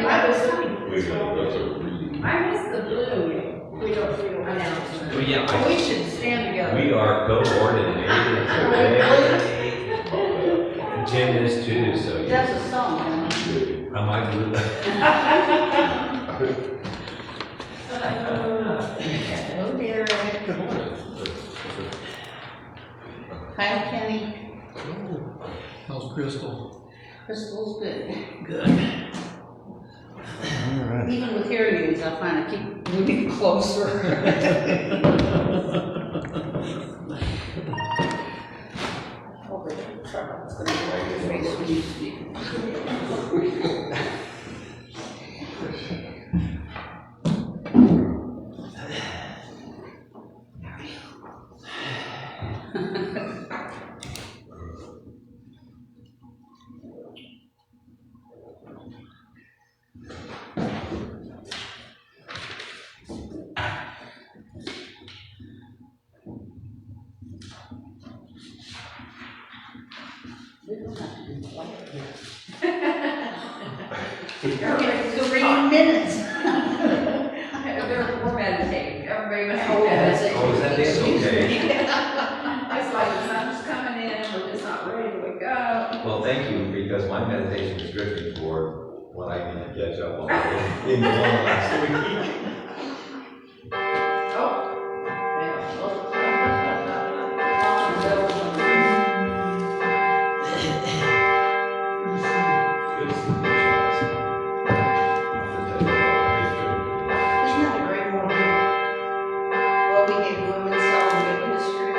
I was looking. I miss the blue. We don't announce it. Well, yeah, We should stand together. we are coordinated. Jim is too, so. That's a song. I might do that. Hello, Derek. Hi, Kenny. How's Crystal? Crystal's good. Good. All right. Even with hearing aids, I find I keep moving closer. Over the truck, it's gonna be like the race we used to be. Okay, 3 minutes. We're meditating. Everybody was Oh, meditating. Oh, is that it? Okay. It's like the sun's coming in, we're just not ready to wake up. Well, thank you, because my meditation is drifting toward what I need to catch up on in the last week. Oh. Isn't that a great morning? Well, we gave women celebrate history.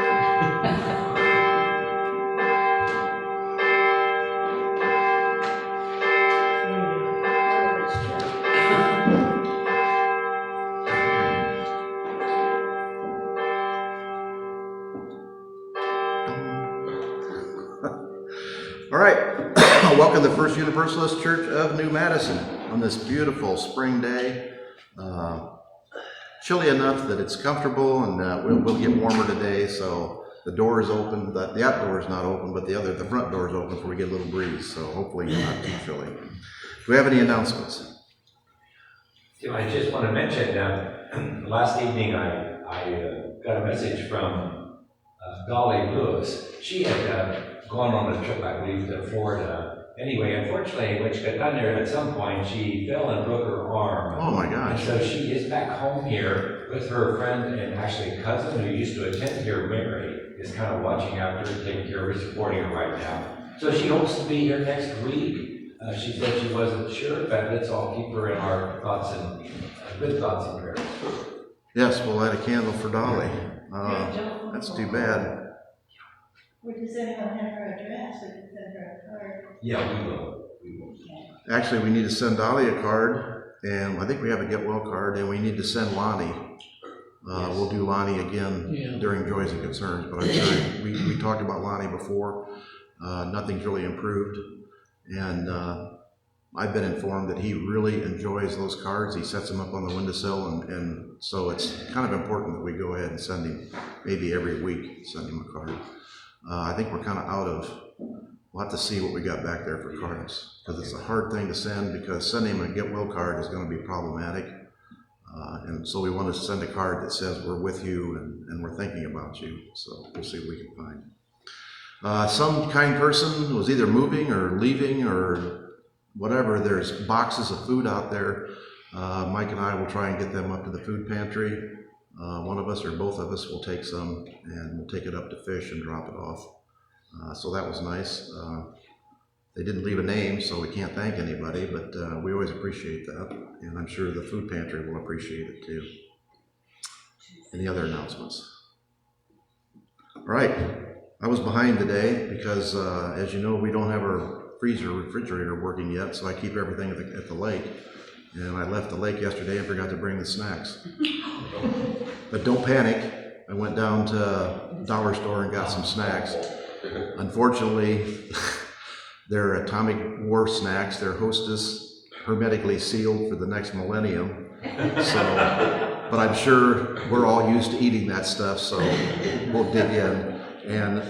All right, welcome to the First Universalist Church of New Madison on this beautiful spring day. Chilly enough that it's comfortable, and we'll get warmer today, so the door is open. The outdoor is not open, but the front door is open, so we get a little breeze, so hopefully it's not too chilly. Do we have any announcements? I just want to mention, last evening I got a message from Dolly Lewis. She had gone on a trip, I believe, to Florida. Anyway, unfortunately, when she got down there at some point, she fell and broke her arm. Oh my gosh. And so she is back home here with her friend and actually a cousin who used to attend here, Mary, is kind of watching after her, taking care of her, supporting her right now. So she hopes to be here next week. She said she wasn't sure, but let's all keep her in our thoughts and good thoughts and prayers. Yes, we'll light a candle for Dolly. That's too bad. Does anyone have her address? We can send her a card. Yeah, we will. Actually, we need to send Dolly a card, and I think we have a get well card, and we need to send Lonnie. Yes. We'll do Lonnie again during Joys and Concerns, but I'm sure we talked about Lonnie before. Nothing's really improved, and I've been informed that he really enjoys those cards. He sets them up on the windowsill, and so it's kind of important that we go ahead and send him, maybe every week, send him a card. I think we're kind of out of, we'll have to see what we got back there for cards, because it's a hard thing to send, because sending him a get well card is going to be problematic. And so we want to send a card that says we're with you and we're thinking about you. So we'll see what we can find. Some kind person was either moving or leaving or whatever. There's boxes of food out there. Mike and I will try and get them up to the food pantry. One of us or both of us will take some, and we'll take it up to Fish and drop it off. So that was nice. They didn't leave a name, so we can't thank anybody, but we always appreciate that, and I'm sure the food pantry will appreciate it too. Any other announcements? All right, I was behind today because, as you know, we don't have our refrigerator working yet, so I keep everything at the lake. And I left the lake yesterday and forgot to bring the snacks. But don't panic. I went down to Dollar Store and got some snacks. Unfortunately, they're Atomic War snacks. They're Hostess, hermetically sealed for the next millennium. So, but I'm sure we're all used to eating that stuff, so we'll dig in. And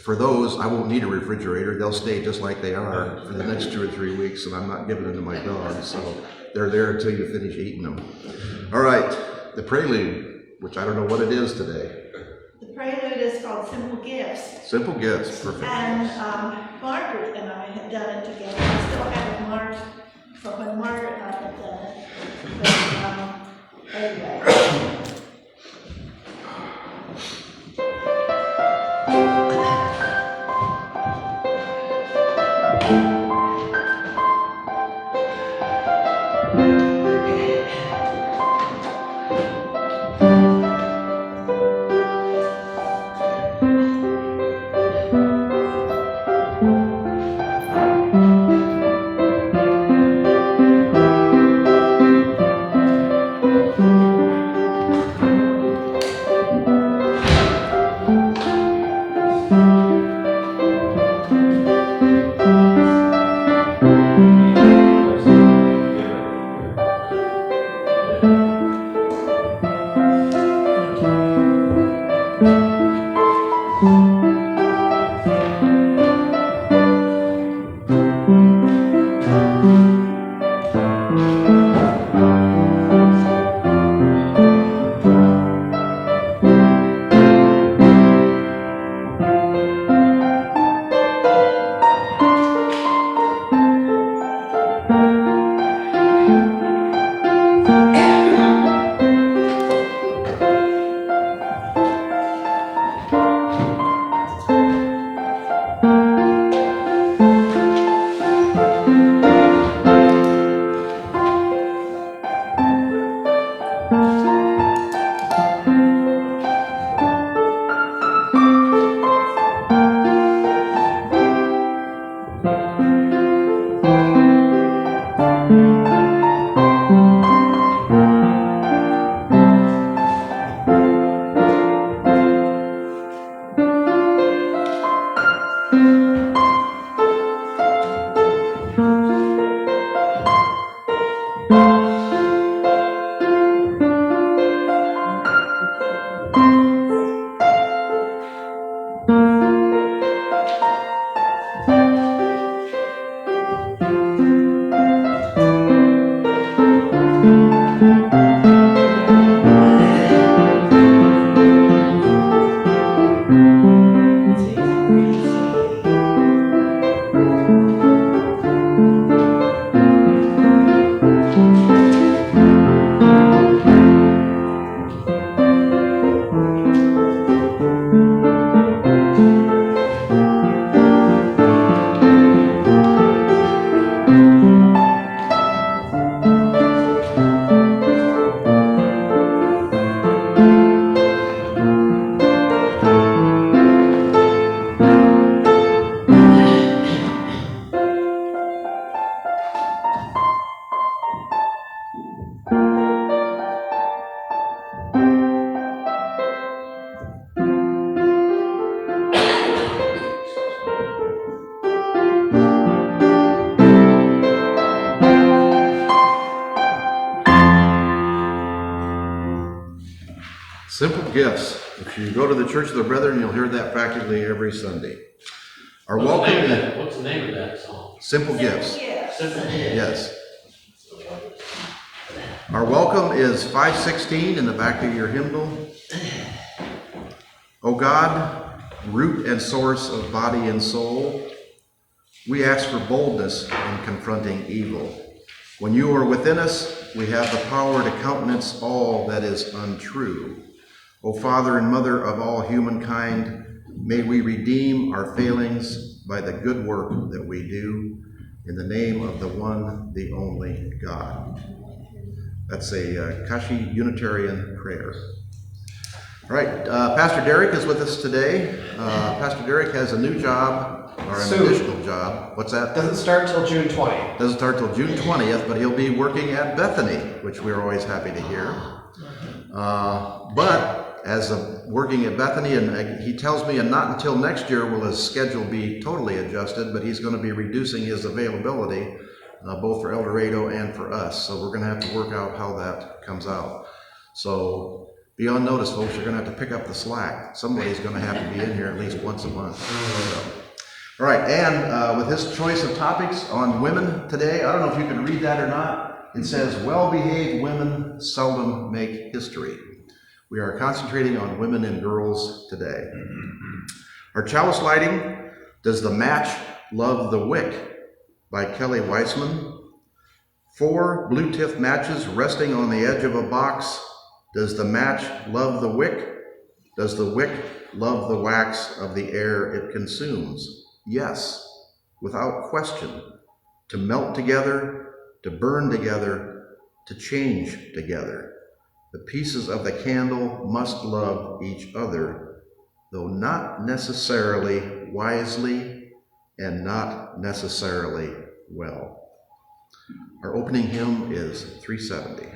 for those, I won't need a refrigerator. They'll stay just like they are for the next 2 or 3 weeks, and I'm not giving them to my dogs, so they're there until you finish eating them. All right, the prelude, which I don't know what it is today. The prelude is called Simple Gifts. Simple Gifts, perfect. And Margaret and I had done it together. I still have it marked from when Margaret and I had done it. But anyway. Simple Gifts. If you go to the Church of the Brethren, you'll hear that practically every Sunday. Our welcome. What's the name of that song? Simple Gifts. Simple Gifts. Yes. Our welcome is 516 in the back of your hymnal. O God, root and source of body and soul, we ask for boldness in confronting evil. When you are within us, we have the power to countenance all that is untrue. O Father and Mother of all humankind, may we redeem our failings by the good work that we do, in the name of the one, the only God. That's a Kashi Unitarian prayer. All right, Pastor Derek is with us today. Pastor Derek has a new job, or an additional job. What's that? Doesn't start till June 20th. Doesn't start till June 20th, but he'll be working at Bethany, which we're always happy to hear. But as working at Bethany, and he tells me, and not until next year will his schedule be totally adjusted, but he's going to be reducing his availability, both for El Dorado and for us. So we're going to have to work out how that comes out. So be on notice, folks. You're gonna have to pick up the slack. Somebody's gonna have to be in here at least once a month. So. All right, and with his choice of topics on women today, I don't know if you can read that or not. It says, well-behaved women seldom make history. We are concentrating on women and girls today. Our chalice lighting, Does the Match Love the Wick by Kelly Weissman. 4 blue tiff matches resting on the edge of a box. Does the match love the wick? Does the wick love the wax of the air it consumes? Yes, without question. To melt together, to burn together, to change together. The pieces of the candle must love each other, though not necessarily wisely and not necessarily well. Our opening hymn is 370.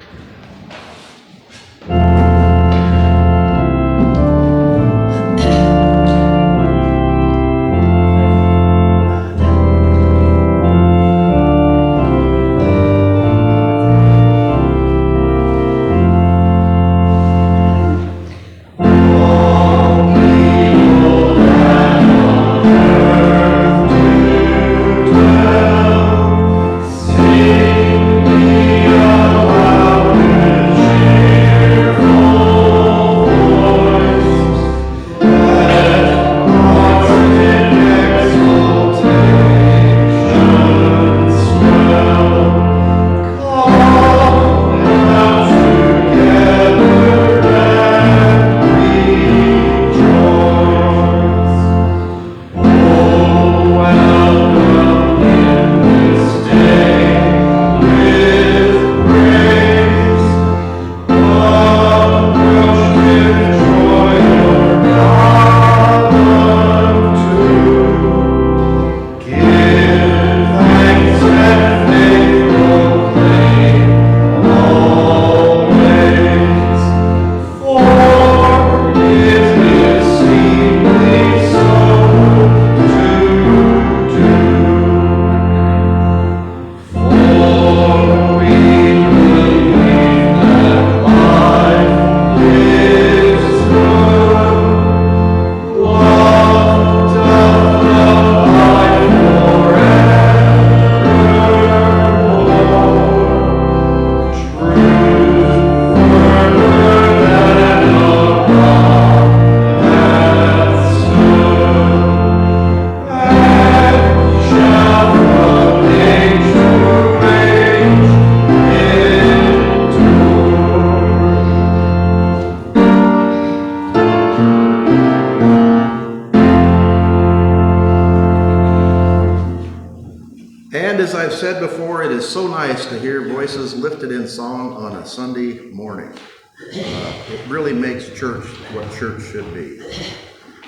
And as I've said before, it is so nice to hear voices lifted in song on a Sunday morning. It really makes church what church should be.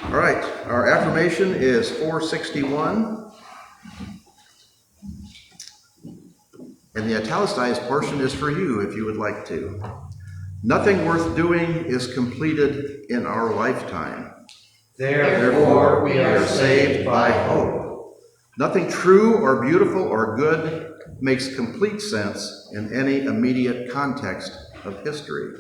All right, our affirmation is 461. And the italicized portion is for you if you would like to. Nothing worth doing is completed in our lifetime. Therefore, we are saved by hope. Nothing true or beautiful or good makes complete sense in any immediate context of history.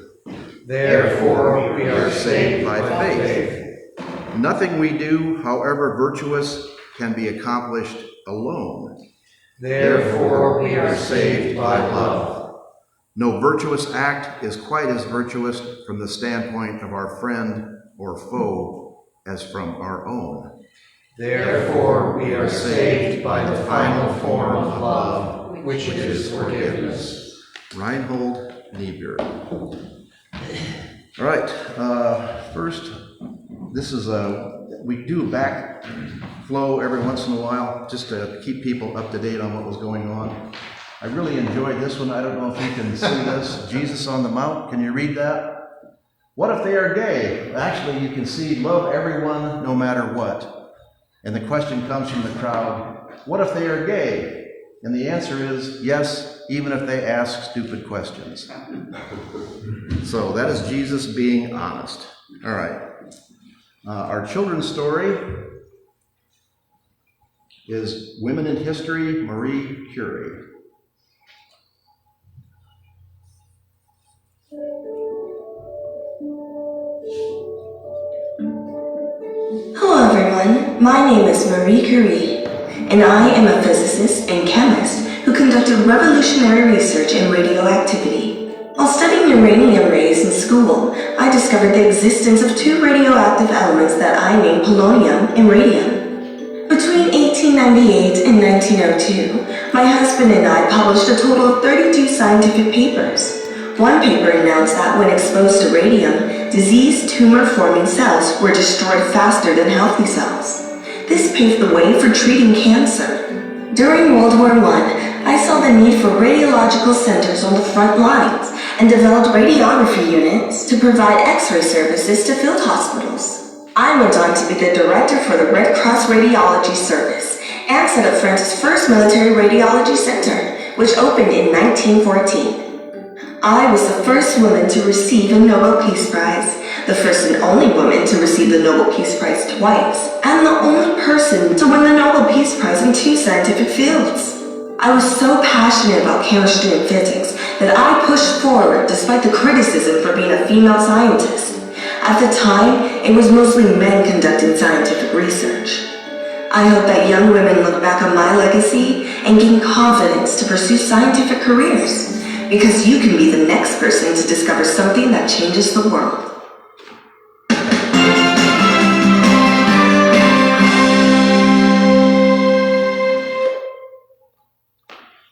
Therefore, we are saved by faith. Nothing we do, however virtuous, can be accomplished alone. Therefore, we are saved by love. No virtuous act is quite as virtuous from the standpoint of our friend or foe as from our own. Therefore, we are saved by the final form of love, which is forgiveness. Reinhold Niebuhr. All right, first, this is we do a back flow every once in a while, just to keep people up to date on what was going on. I really enjoyed this one. I don't know if you can see this. Jesus on the Mount, can you read that? What if they are gay? Actually, you can see love everyone no matter what. And the question comes from the crowd, what if they are gay? And the answer is yes, even if they ask stupid questions. So that is Jesus being honest. All right. Our children's story is Women in History, Marie Curie. My name is Marie Curie, and I am a physicist and chemist who conducted revolutionary research in radioactivity. While studying uranium rays in school, I discovered the existence of two radioactive elements that I named polonium and radium. Between 1898 and 1902, my husband and I published a total of 32 scientific papers. One paper announced that when exposed to radium, diseased tumor-forming cells were destroyed faster than healthy cells. This paved the way for treating cancer. During World War I saw the need for radiological centers on the front lines and developed radiography units to provide X-ray services to field hospitals. I went on to be the director for the Red Cross Radiology Service and set up France's first military radiology center, which opened in 1914. I was the first woman to receive a Nobel Peace Prize, the first and only woman to receive the Nobel Peace Prize twice, and the only person to win the Nobel Peace Prize in 2 scientific fields. I was so passionate about chemistry and physics that I pushed forward despite the criticism for being a female scientist. At the time, it was mostly men conducting scientific research. I hope that young women look back on my legacy and gain confidence to pursue scientific careers, because you can be the next person to discover something that changes the world.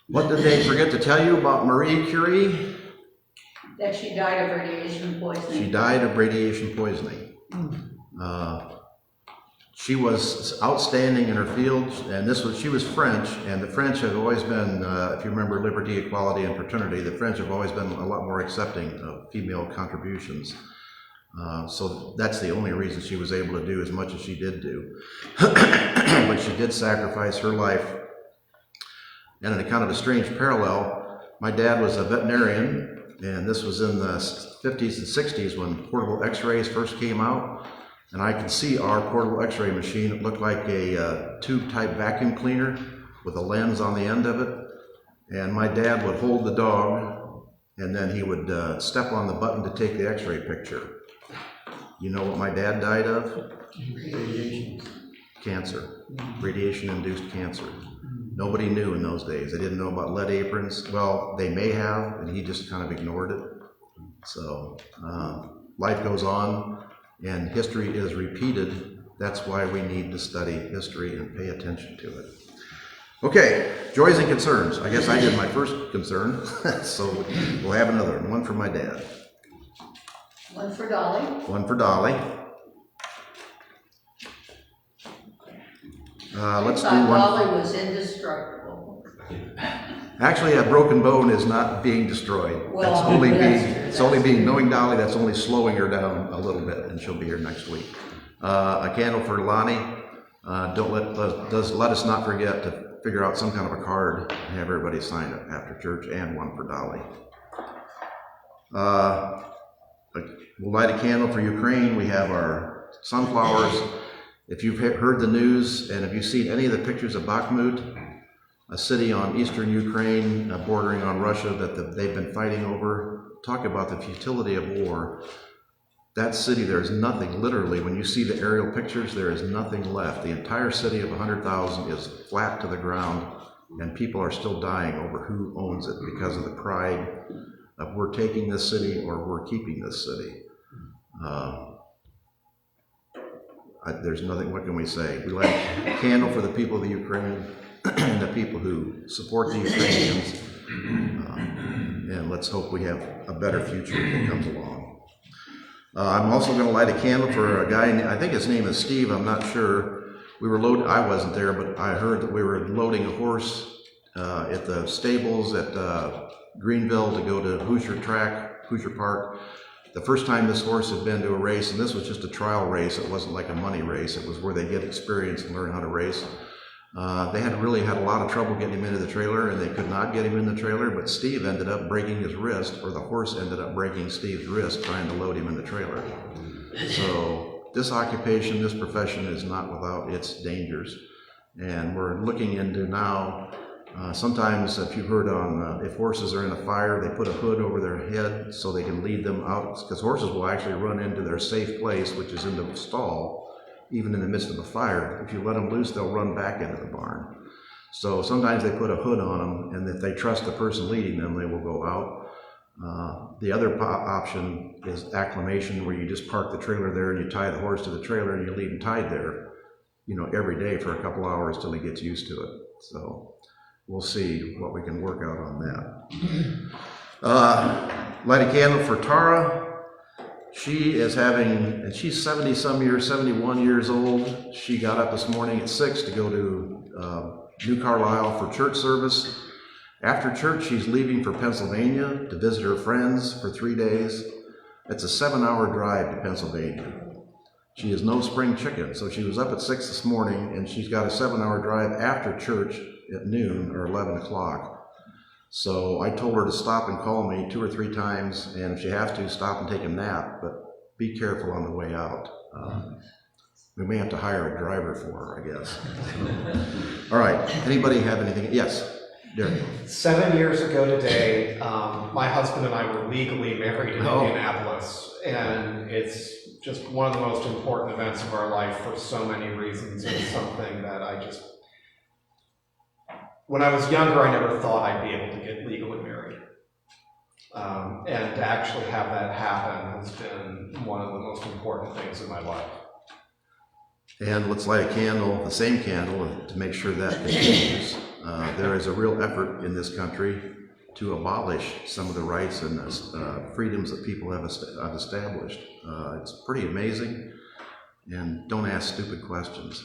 What did they forget to tell you about Marie Curie? That she died of radiation poisoning. She died of radiation poisoning. She was outstanding in her field, and she was French, and the French have always been, if you remember liberty, equality, and fraternity, the French have always been a lot more accepting of female contributions. So that's the only reason she was able to do as much as she did do. But she did sacrifice her life. And in a kind of a strange parallel, my dad was a veterinarian, and this was in the 50s and 60s when portable x-rays first came out. And I can see our portable x-ray machine. It looked like a tube-type vacuum cleaner with a lens on the end of it. And my dad would hold the dog, and then he would step on the button to take the x-ray picture. You know what my dad died of? Radiation. Cancer. Radiation-induced cancer. Nobody knew in those days. They didn't know about lead aprons. Well, they may have, and he just kind of ignored it. So life goes on, and history is repeated. That's why we need to study history and pay attention to it. Okay, joys and concerns. I guess I did my first concern, so we'll have another one. One for my dad. One for Dolly. One for Dolly. Let's do one. Dolly was indestructible. Actually, a broken bone is not being destroyed. Well, It's only being, knowing Dolly, that's only slowing her down a little bit, and she'll be here next week. A candle for Lonnie. Let us not forget to figure out some kind of a card and have everybody sign it after church, and one for Dolly. We'll light a candle for Ukraine. We have our sunflowers. If you've heard the news and if you've seen any of the pictures of Bakhmut, a city on eastern Ukraine bordering on Russia that they've been fighting over, talk about the futility of war. That city, there's nothing, literally, when you see the aerial pictures, there is nothing left. The entire city of 100,000 is flat to the ground, and people are still dying over who owns it because of the pride of we're taking this city or we're keeping this city. There's nothing, what can we say? We light a candle for the people of the Ukraine and the people who support the Ukrainians. And let's hope we have a better future that comes along. I'm also going to light a candle for a guy, I think his name is Steve, I'm not sure. We were loading, I wasn't there, but I heard that we were loading a horse at the stables at Greenville to go to Hoosier Park. The first time this horse had been to a race, and this was just a trial race, it wasn't like a money race, it was where they get experience and learn how to race. They had really had a lot of trouble getting him into the trailer, and they could not get him in the trailer, but Steve ended up breaking his wrist, or the horse ended up breaking Steve's wrist trying to load him in the trailer. So this occupation, this profession is not without its dangers. And we're looking into now, sometimes if you've heard on, if horses are in a fire, they put a hood over their head so they can lead them out, because horses will actually run into their safe place, which is in the stall, even in the midst of a fire. If you let them loose, they'll run back into the barn. So sometimes they put a hood on them, and if they trust the person leading them, they will go out. The other option is acclimation, where you just park the trailer there and you tie the horse to the trailer and you leave him tied there, every day for a couple hours till he gets used to it. So we'll see what we can work out on that. Light a candle for Tara. She is and she's 71 years old. She got up this morning at 6 to go to New Carlisle for church service. After church, she's leaving for Pennsylvania to visit her friends for 3 days. It's a 7-hour drive to Pennsylvania. She is no spring chicken, so she was up at 6 this morning, and she's got a 7-hour drive after church at noon or 11 o'clock. So I told her to stop and call me 2 or 3 times, and if she has to, stop and take a nap, but be careful on the way out. We may have to hire a driver for her, I guess. All right, anybody have anything? Yes. Derek. 7 years ago today, my husband and I were legally married in Indianapolis, and it's just one of the most important events of our life for so many reasons. It's something that when I was younger, I never thought I'd be able to get legally married. And to actually have that happen has been one of the most important things in my life. And let's light a candle, the same candle, to make sure that continues. There is a real effort in this country to abolish some of the rights and freedoms that people have established. It's pretty amazing, and don't ask stupid questions.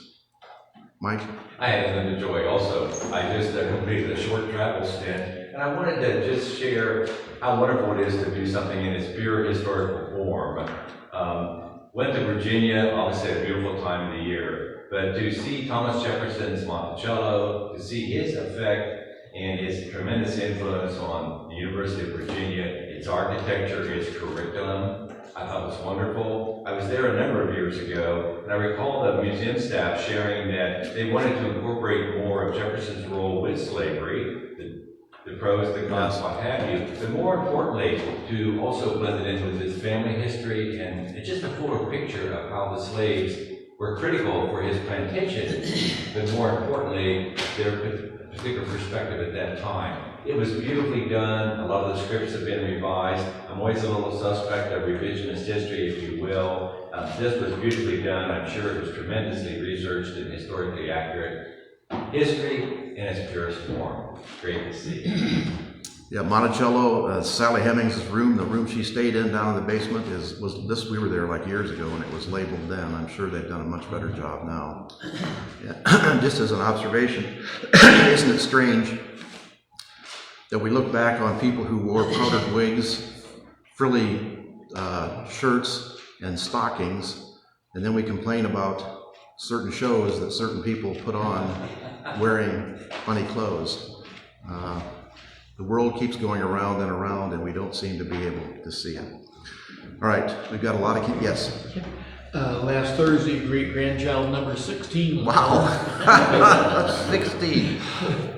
Mike? I had an enjoy also. I just completed a short travel stint, and I wanted to just share how wonderful it is to do something in its pure historical form. Went to Virginia, obviously a beautiful time of the year, but to see Thomas Jefferson's Monticello, to see his effect and his tremendous influence on the University of Virginia, its architecture, its curriculum, I thought was wonderful. I was there a number of years ago, and I recall the museum staff sharing that they wanted to incorporate more of Jefferson's role with slavery, the pros, the cons, what have you, but more importantly, to also blend it in with his family history and just a fuller picture of how the slaves were critical for his plantation, but more importantly, their particular perspective at that time. It was beautifully done. A lot of the scripts have been revised. I'm always a little suspect of revisionist history, if you will. This was beautifully done. I'm sure it was tremendously researched and historically accurate. History in its purest form. Great to see. Yeah, Monticello, Sally Hemings' room, the room she stayed in down in the basement we were there like years ago and it was labeled then. I'm sure they've done a much better job now. Yeah. Just as an observation, isn't it strange that we look back on people who wore powdered wigs, frilly shirts, and stockings, and then we complain about certain shows that certain people put on wearing funny clothes. The world keeps going around and around, and we don't seem to be able to see it. All right, we've got a lot of yes. Last Thursday, great-grandchild number 16. Wow, 16.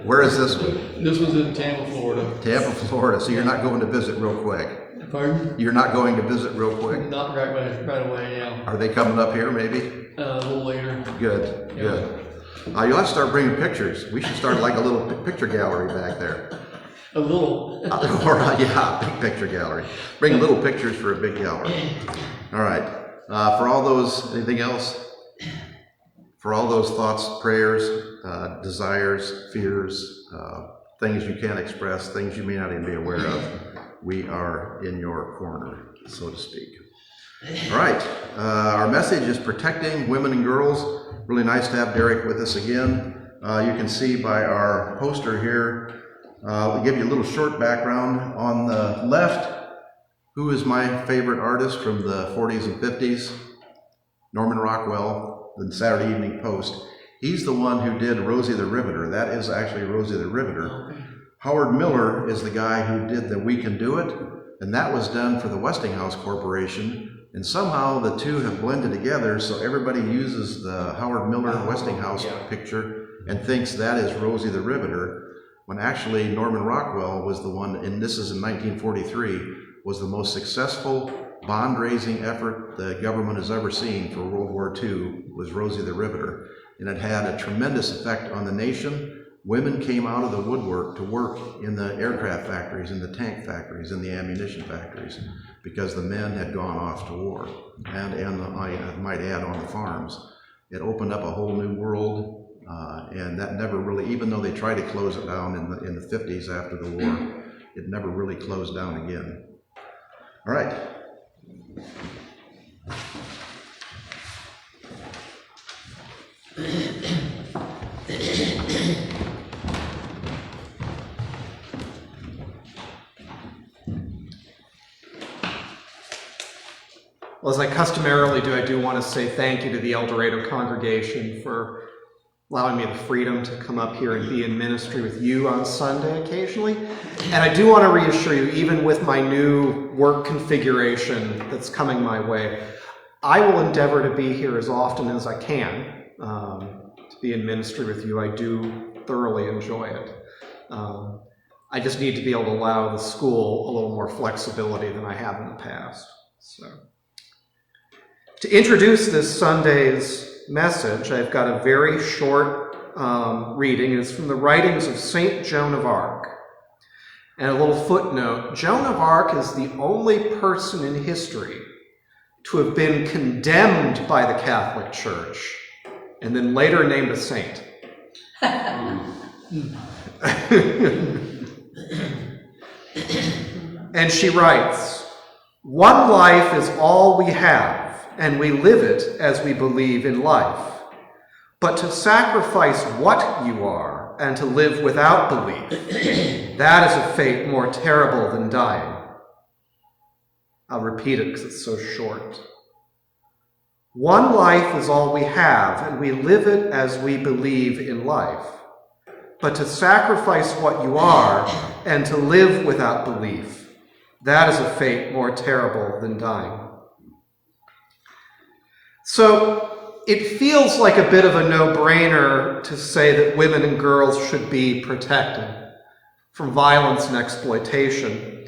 Where is this one? This was in Tampa, Florida. Tampa, Florida. So you're not going to visit real quick? Pardon? You're not going to visit real quick? Not right away, yeah. Are they coming up here, maybe? A little later. Good, Yeah. good. You'll have to start bringing pictures. We should start like a little picture gallery back there. A little. Big picture gallery. Bring little pictures for a big gallery. All right. For all those, anything else? For all those thoughts, prayers, desires, fears, things you can't express, things you may not even be aware of, we are in your corner, so to speak. All right. Our message is protecting women and girls. Really nice to have Derek with us again. You can see by our poster here, we'll give you a little short background. On the left, who is my favorite artist from the 40s and 50s? Norman Rockwell, the Saturday Evening Post. He's the one who did Rosie the Riveter. That is actually Rosie the Riveter. Okay. Howard Miller is the guy who did the We Can Do It, and that was done for the Westinghouse Corporation. And somehow the two have blended together, so everybody uses the Howard Miller Westinghouse picture and thinks that is Rosie the Riveter, when actually Norman Rockwell was the one, and this is in 1943, was the most successful bond-raising effort the government has ever seen for World War II was Rosie the Riveter, and it had a tremendous effect on the nation. Women came out of the woodwork to work in the aircraft factories, in the tank factories, in the ammunition factories, because the men had gone off to war, and I might add, on the farms. It opened up a whole new world, and that never really, even though they tried to close it down in the 50s after the war, it never really closed down again. All right. Well, as I customarily do, I do want to say thank you to the El Dorado congregation for allowing me the freedom to come up here and be in ministry with you on Sunday occasionally. And I do want to reassure you, even with my new work configuration that's coming my way, I will endeavor to be here as often as I can to be in ministry with you. I do thoroughly enjoy it. I just need to be able to allow the school a little more flexibility than I have in the past. So, to introduce this Sunday's message, I've got a very short reading. It's from the writings of St. Joan of Arc. And a little footnote, Joan of Arc is the only person in history to have been condemned by the Catholic Church and then later named a saint. And she writes, "One life is all we have, and we live it as we believe in life. But to sacrifice what you are and to live without belief, that is a fate more terrible than dying." I'll repeat it because it's so short. One life is all we have, and we live it as we believe in life. But to sacrifice what you are and to live without belief, that is a fate more terrible than dying. So it feels like a bit of a no-brainer to say that women and girls should be protected from violence and exploitation.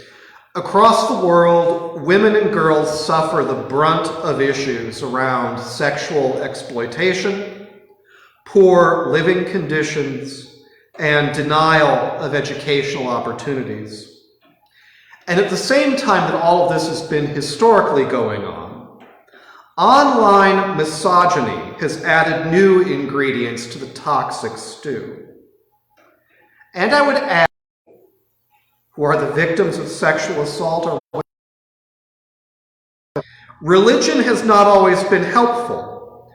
Across the world, women and girls suffer the brunt of issues around sexual exploitation, poor living conditions, and denial of educational opportunities. And at the same time that all of this has been historically going on, online misogyny has added new ingredients to the toxic stew. And I would add, who are the victims of sexual assault are women. Religion has not always been helpful.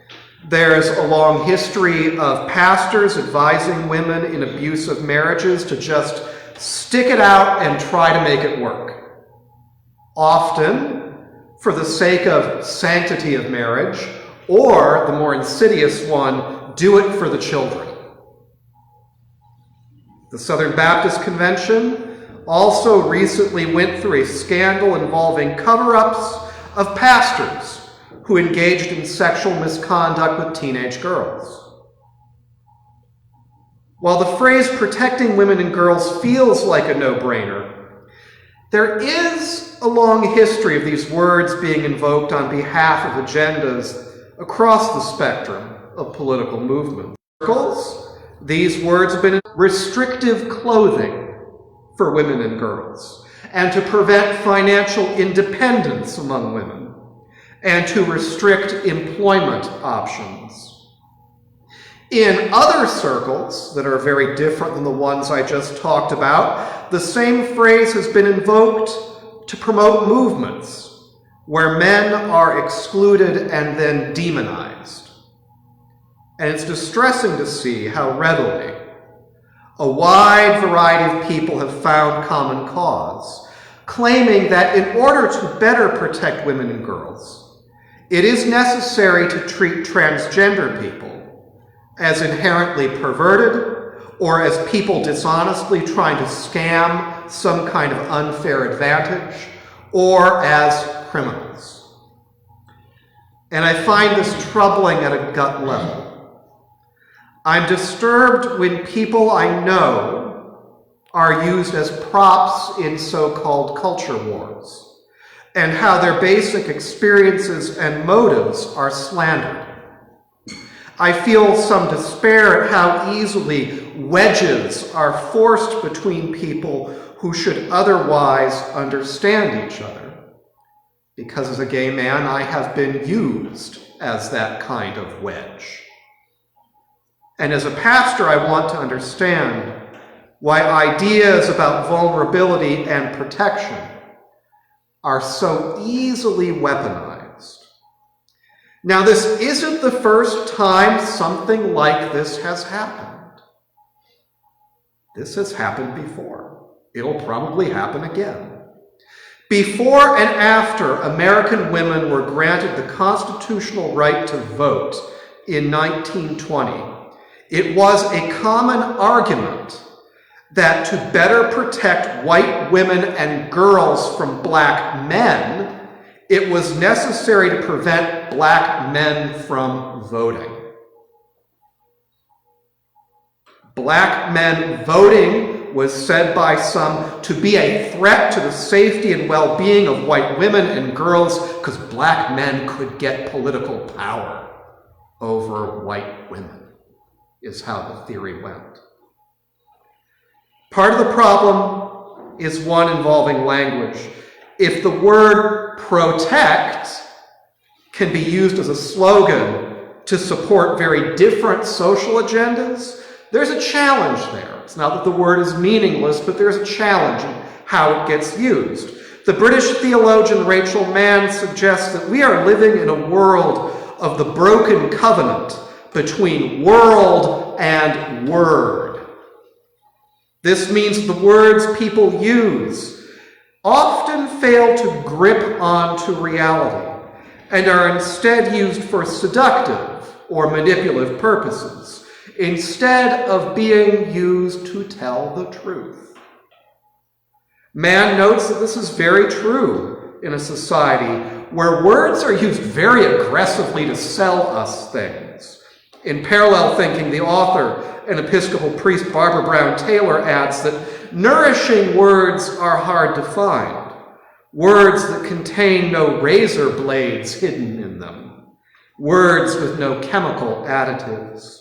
There's a long history of pastors advising women in abusive marriages to just stick it out and try to make it work. Often for the sake of sanctity of marriage, or the more insidious one, do it for the children. The Southern Baptist Convention also recently went through a scandal involving cover-ups of pastors who engaged in sexual misconduct with teenage girls. While the phrase protecting women and girls feels like a no-brainer, there is a long history of these words being invoked on behalf of agendas across the spectrum of political movements. These words have been restrictive clothing for women and girls, and to prevent financial independence among women, and to restrict employment options. In other circles that are very different than the ones I just talked about, the same phrase has been invoked to promote movements where men are excluded and then demonized. And it's distressing to see how readily a wide variety of people have found common cause, claiming that in order to better protect women and girls, it is necessary to treat transgender people as inherently perverted or as people dishonestly trying to scam some kind of unfair advantage or as criminals. And I find this troubling at a gut level. I'm disturbed when people I know are used as props in so-called culture wars. and how their basic experiences and motives are slandered. I feel some despair at how easily wedges are forced between people who should otherwise understand each other. Because as a gay man, I have been used as that kind of wedge. And as a pastor, I want to understand why ideas about vulnerability and protection are so easily weaponized. Now, this isn't the first time something like this has happened. This has happened before. It'll probably happen again. Before and after American women were granted the constitutional right to vote in 1920, it was a common argument that to better protect white women and girls from black men, it was necessary to prevent black men from voting. Black men voting was said by some to be a threat to the safety and well-being of white women and girls because black men could get political power over white women, is how the theory went. Part of the problem is one involving language. If the word protect can be used as a slogan to support very different social agendas, there's a challenge there. It's not that the word is meaningless, but there's a challenge in how it gets used. The British theologian Rachel Mann suggests that we are living in a world of the broken covenant between world and word. This means the words people use often fail to grip onto reality and are instead used for seductive or manipulative purposes, instead of being used to tell the truth. Mann notes that this is very true in a society where words are used very aggressively to sell us things. In Parallel Thinking, the author and Episcopal priest Barbara Brown Taylor adds that nourishing words are hard to find, words that contain no razor blades hidden in them, words with no chemical additives.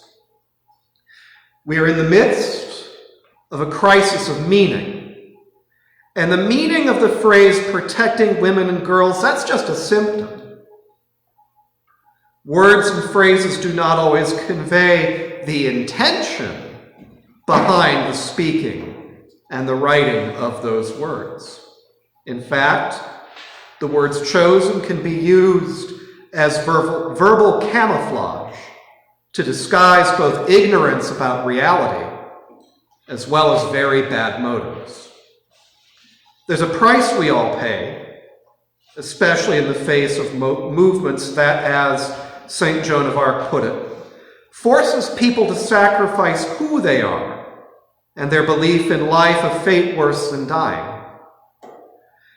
We are in the midst of a crisis of meaning, and the meaning of the phrase protecting women and girls, that's just a symptom. Words and phrases do not always convey the intention behind the speaking and the writing of those words. In fact, the words chosen can be used as verbal camouflage to disguise both ignorance about reality as well as very bad motives. There's a price we all pay, especially in the face of movements that, as St. Joan of Arc put it, forces people to sacrifice who they are and their belief in life, a fate worse than dying.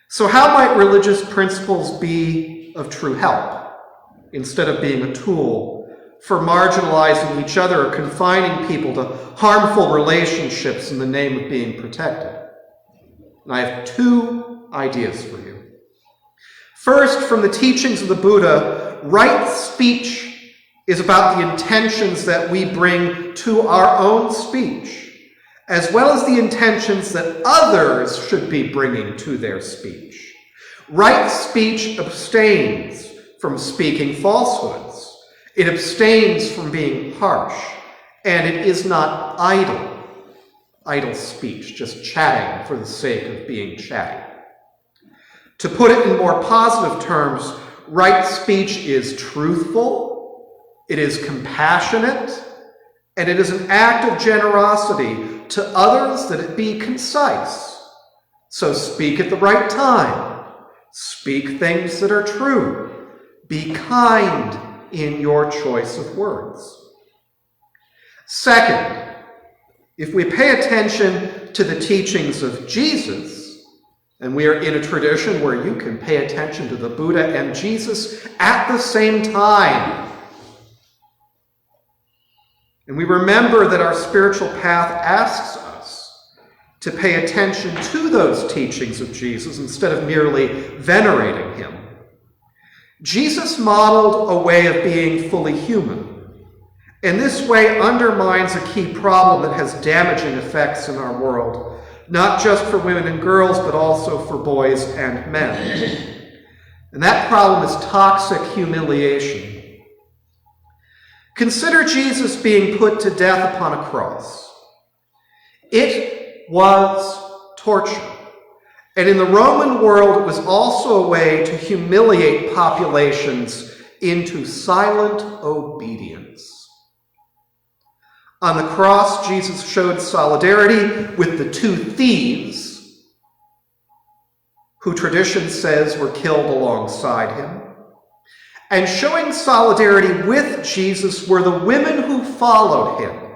So how might religious principles be of true help instead of being a tool for marginalizing each other or confining people to harmful relationships in the name of being protected? And I have two ideas for you. First, from the teachings of the Buddha, right speech is about the intentions that we bring to our own speech, as well as the intentions that others should be bringing to their speech. Right speech abstains from speaking falsehoods. It abstains from being harsh, and it is not idle speech, just chatting for the sake of being chatty. To put it in more positive terms, right speech is truthful, it is compassionate, and it is an act of generosity to others that it be concise. So speak at the right time, speak things that are true, be kind in your choice of words. Second, if we pay attention to the teachings of Jesus, and we are in a tradition where you can pay attention to the Buddha and Jesus at the same time, and we remember that our spiritual path asks us to pay attention to those teachings of Jesus instead of merely venerating him. Jesus modeled a way of being fully human, and this way undermines a key problem that has damaging effects in our world, not just for women and girls, but also for boys and men. And that problem is toxic humiliation. Consider Jesus being put to death upon a cross. It was torture. And in the Roman world, it was also a way to humiliate populations into silent obedience. On the cross, Jesus showed solidarity with the two thieves, who tradition says were killed alongside him. And showing solidarity with Jesus were the women who followed him.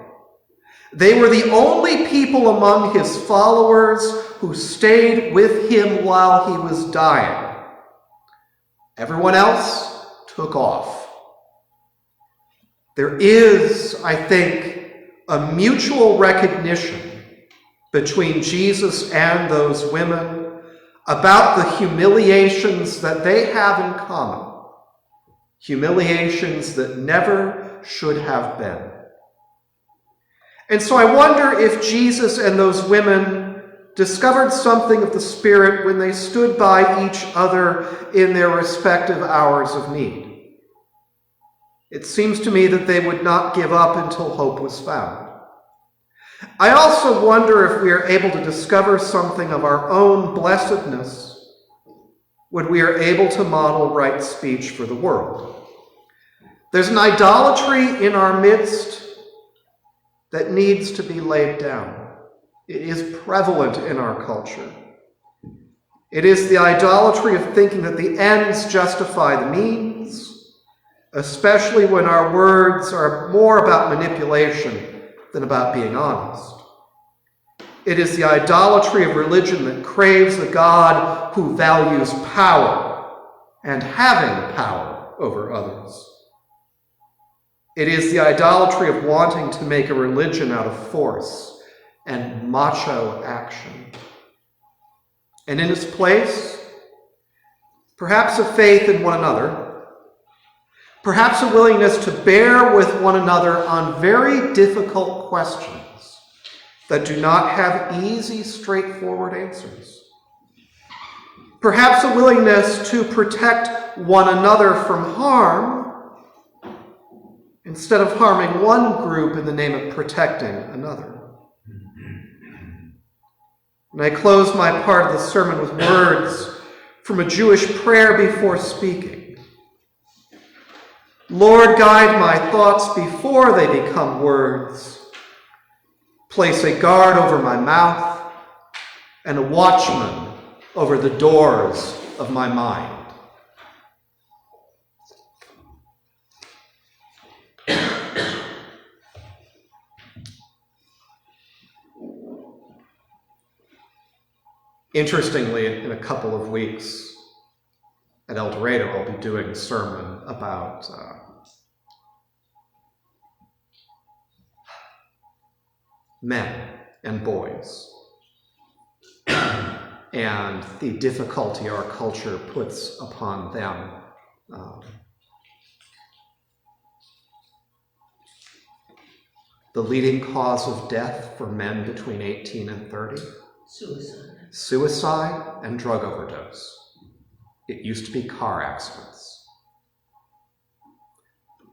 They were the only people among his followers who stayed with him while he was dying. Everyone else took off. There is, I think, a mutual recognition between Jesus and those women about the humiliations that they have in common, humiliations that never should have been. And so I wonder if Jesus and those women discovered something of the Spirit when they stood by each other in their respective hours of need. It seems to me that they would not give up until hope was found. I also wonder if we are able to discover something of our own blessedness when we are able to model right speech for the world. There's an idolatry in our midst that needs to be laid down. It is prevalent in our culture. It is the idolatry of thinking that the ends justify the means, especially when our words are more about manipulation than about being honest. It is the idolatry of religion that craves a God who values power and having power over others. It is the idolatry of wanting to make a religion out of force and macho action. And in its place, perhaps a faith in one another, perhaps a willingness to bear with one another on very difficult questions that do not have easy, straightforward answers. Perhaps a willingness to protect one another from harm instead of harming one group in the name of protecting another. And I close my part of the sermon with words from a Jewish prayer before speaking. Lord, guide my thoughts before they become words. Place a guard over my mouth and a watchman over the doors of my mind. Interestingly, in a couple of weeks at El Dorado, I'll be doing a sermon about men and boys and the difficulty our culture puts upon them. The leading cause of death for men between 18 and 30? Suicide and drug overdose. It used to be car accidents.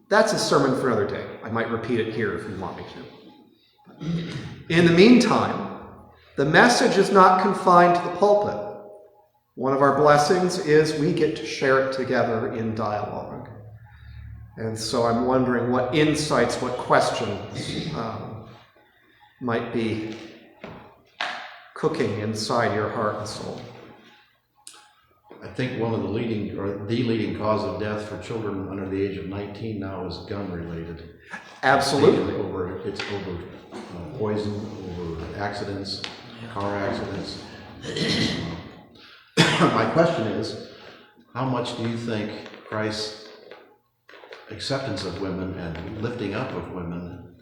That's a sermon for another day. I might repeat it here if you want me to. In the meantime, the message is not confined to the pulpit. One of our blessings is we get to share it together in dialogue. And so I'm wondering what insights, what questions might be cooking inside your heart and soul. I think one of the leading cause of death for children under the age of 19 now is gun-related. Absolutely. It's over poison, over accidents, car accidents. My question is, how much do you think Christ's acceptance of women and lifting up of women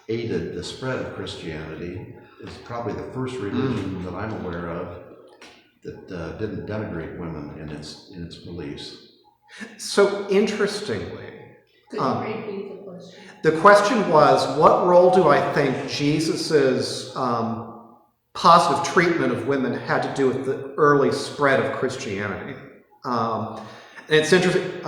aided the spread of Christianity is probably the first religion that I'm aware of that didn't denigrate women in its beliefs. So interestingly, Could you repeat the question? the question was, what role do I think Jesus's positive treatment of women had to do with the early spread of Christianity? And it's interesting.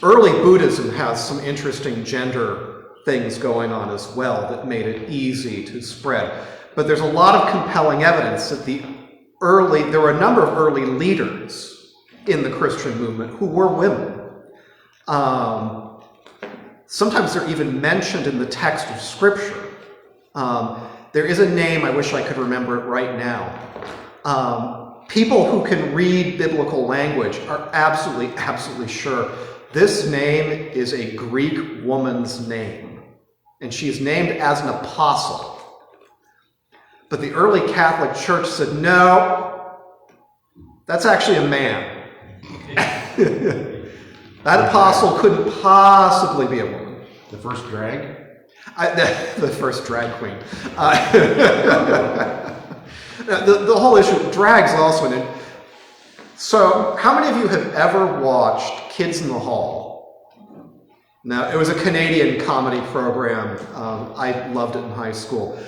Early Buddhism has some interesting gender things going on as well that made it easy to spread. But there's a lot of compelling evidence that there were a number of early leaders in the Christian movement who were women. Sometimes they're even mentioned in the text of Scripture. There is a name, I wish I could remember it right now. People who can read biblical language are absolutely sure this name is a Greek woman's name, and she is named as an apostle. But the early Catholic Church said, no, that's actually a man. That apostle couldn't possibly be a woman. The first drag? The first drag queen. The whole issue of drag's also an. So, how many of you have ever watched Kids in the Hall? Now, it was a Canadian comedy program. I loved it in high school.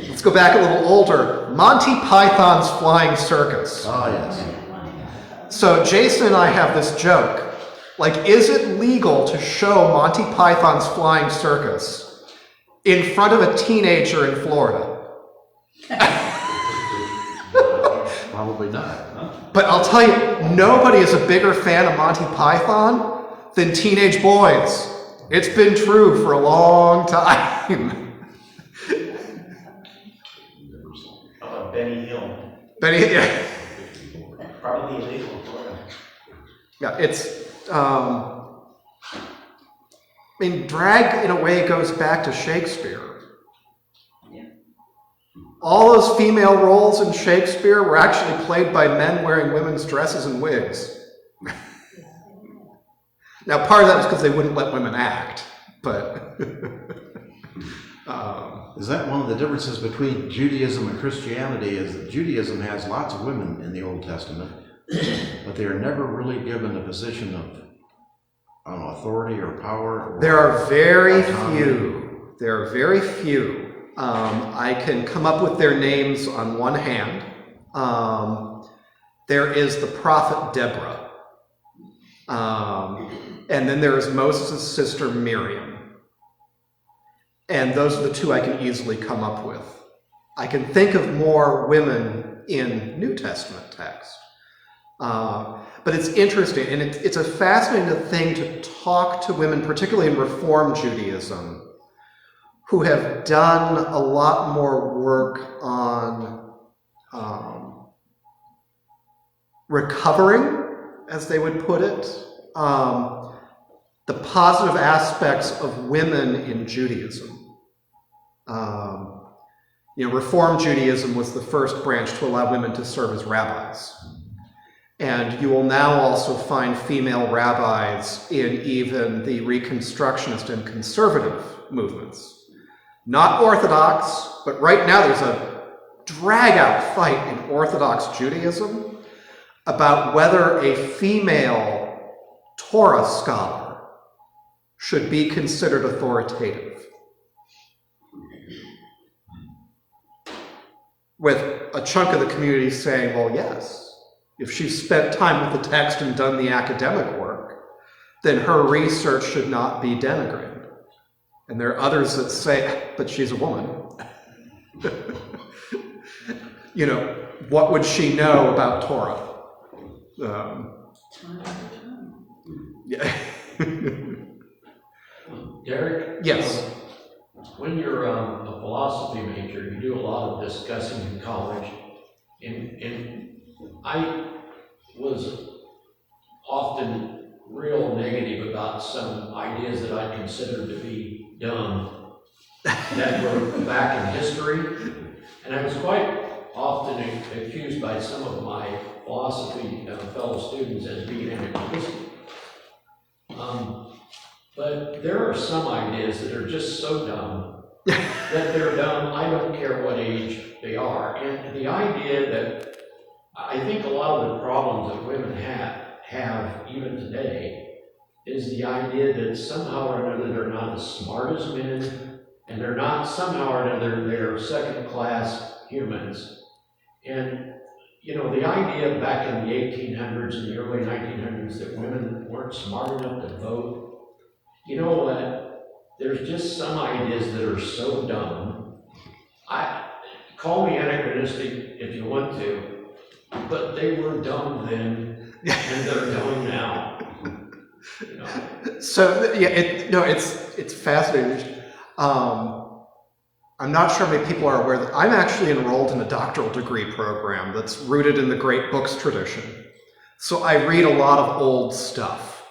Let's go back a little older. Monty Python's Flying Circus. Oh, yes. So, Jason and I have this joke. Like, is it legal to show Monty Python's Flying Circus in front of a teenager in Florida? Probably not. But I'll tell you, nobody is a bigger fan of Monty Python than teenage boys. It's been true for a long time. How about Benny Hill? Yeah. Probably illegal in Florida. Yeah, it's, drag in a way goes back to Shakespeare. All those female roles in Shakespeare were actually played by men wearing women's dresses and wigs. Now, part of that was because they wouldn't let women act, but... Is that one of the differences between Judaism and Christianity, is that Judaism has lots of women in the Old Testament, but they are never really given a position of, I don't know, authority or power? There are very few. There are very few. I can come up with their names on one hand. There is the prophet Deborah. And then there is Moses' sister Miriam. And those are the two I can easily come up with. I can think of more women in New Testament text. But it's interesting, and it's a fascinating thing to talk to women, particularly in Reform Judaism, who have done a lot more work on recovering, as they would put it, the positive aspects of women in Judaism. Reform Judaism was the first branch to allow women to serve as rabbis. And you will now also find female rabbis in even the Reconstructionist and conservative movements. Not Orthodox, but right now there's a drag-out fight in Orthodox Judaism about whether a female Torah scholar should be considered authoritative. With a chunk of the community saying, well, yes, if she's spent time with the text and done the academic work, then her research should not be denigrated. And there are others that say, but she's a woman. What would she know about Torah? Yeah. Derek? Yes. When you're a philosophy major, you do a lot of discussing in college. And I was often real negative about some ideas that I considered to be dumb that were back in history. And I was quite often accused by some of my philosophy fellow students as being anachronistic. But there are some ideas that are just so dumb that they're dumb, I don't care what age they are. And the idea that, I think a lot of the problems that women have even today is the idea that somehow or another they're not as smart as men, and they're not somehow or another they're second-class humans. And you know, the idea back in the 1800s and the early 1900s that women weren't smart enough to vote, you know what? There's just some ideas that are so dumb. Call me anachronistic if you want to, but they were dumb then, and they're dumb now. You know? So yeah, it's fascinating. I'm not sure how many people are aware that I'm actually enrolled in a doctoral degree program that's rooted in the great books tradition. So I read a lot of old stuff.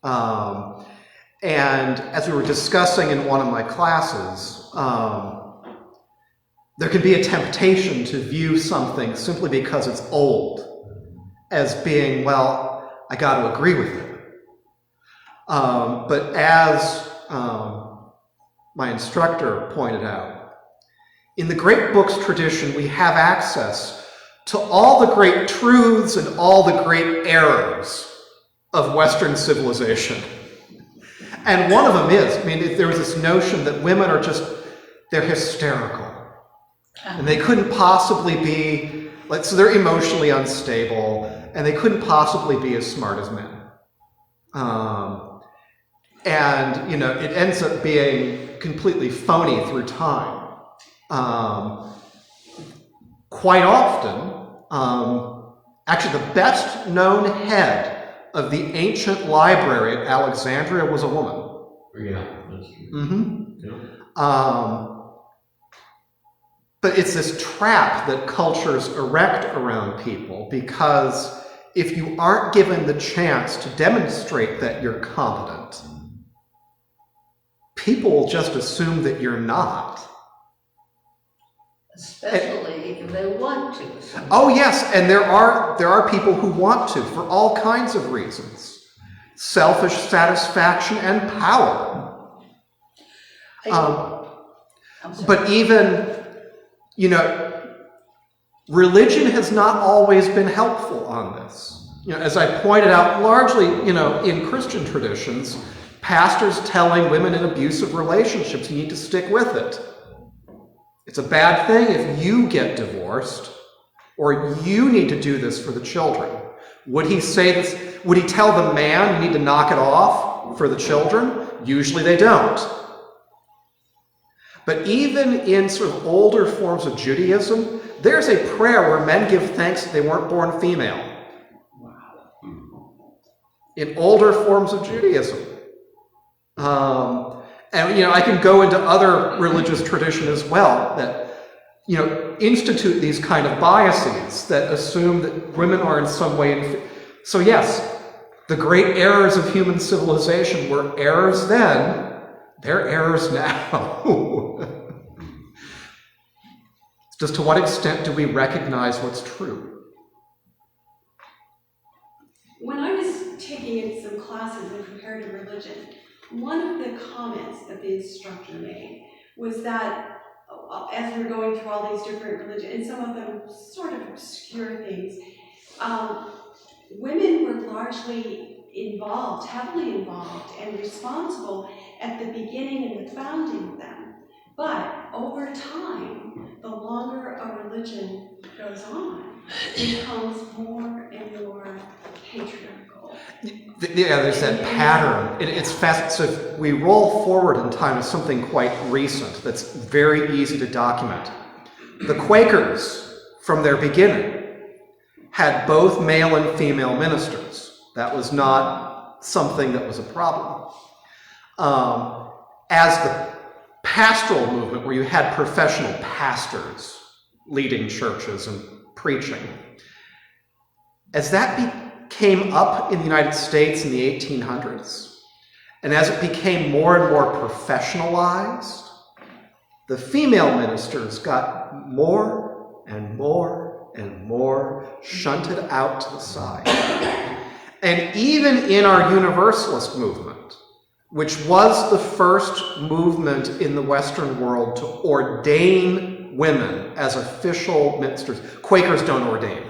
And as we were discussing in one of my classes, there can be a temptation to view something simply because it's old as being, well, I got to agree with it. But as my instructor pointed out, in the great books tradition, we have access to all the great truths and all the great errors of Western civilization. And one of them is, I mean, there was this notion that women are they're hysterical. And they couldn't possibly be, so they're emotionally unstable, and they couldn't possibly be as smart as men. And, you know, it ends up being completely phony through time. Quite often, actually the best known head of the ancient library at Alexandria was a woman. Yeah, that's true. Mm-hmm. Yeah. But it's this trap that cultures erect around people, because if you aren't given the chance to demonstrate that you're competent, people will just assume that you're not. Especially if they want to. Oh yes, and there are people who want to for all kinds of reasons. Selfish satisfaction and power. I'm sorry. But even, you know, religion has not always been helpful on this. You know, as I pointed out, largely, you know, in Christian traditions, pastors telling women in abusive relationships, you need to stick with it. It's a bad thing if you get divorced, or you need to do this for the children. Would he say this? Would he tell the man you need to knock it off for the children? Usually they don't. But even in sort of older forms of Judaism, there's a prayer where men give thanks that they weren't born female. In older forms of Judaism. And, you know, I can go into other religious tradition as well that, you know, institute these kind of biases that assume that women are in some way. So yes, the great errors of human civilization were errors then, they're errors now. Just to what extent do we recognize what's true? When I was taking some classes in comparative religion, one of the comments that the instructor made was that as we were going through all these different religions, and some of them sort of obscure things, women were largely involved, heavily involved, and responsible at the beginning and the founding of them. But over time, the longer a religion goes on, it becomes more and more patriarchal. Yeah, there's that pattern. It's fast. So if we roll forward in time to something quite recent that's very easy to document. The Quakers, from their beginning, had both male and female ministers. That was not something that was a problem. As the pastoral movement, where you had professional pastors leading churches and preaching, as that came up in the United States in the 1800s, and as it became more and more professionalized, the female ministers got more and more and more shunted out to the side. And even in our Universalist movement, which was the first movement in the Western world to ordain women as official ministers. Quakers don't ordain.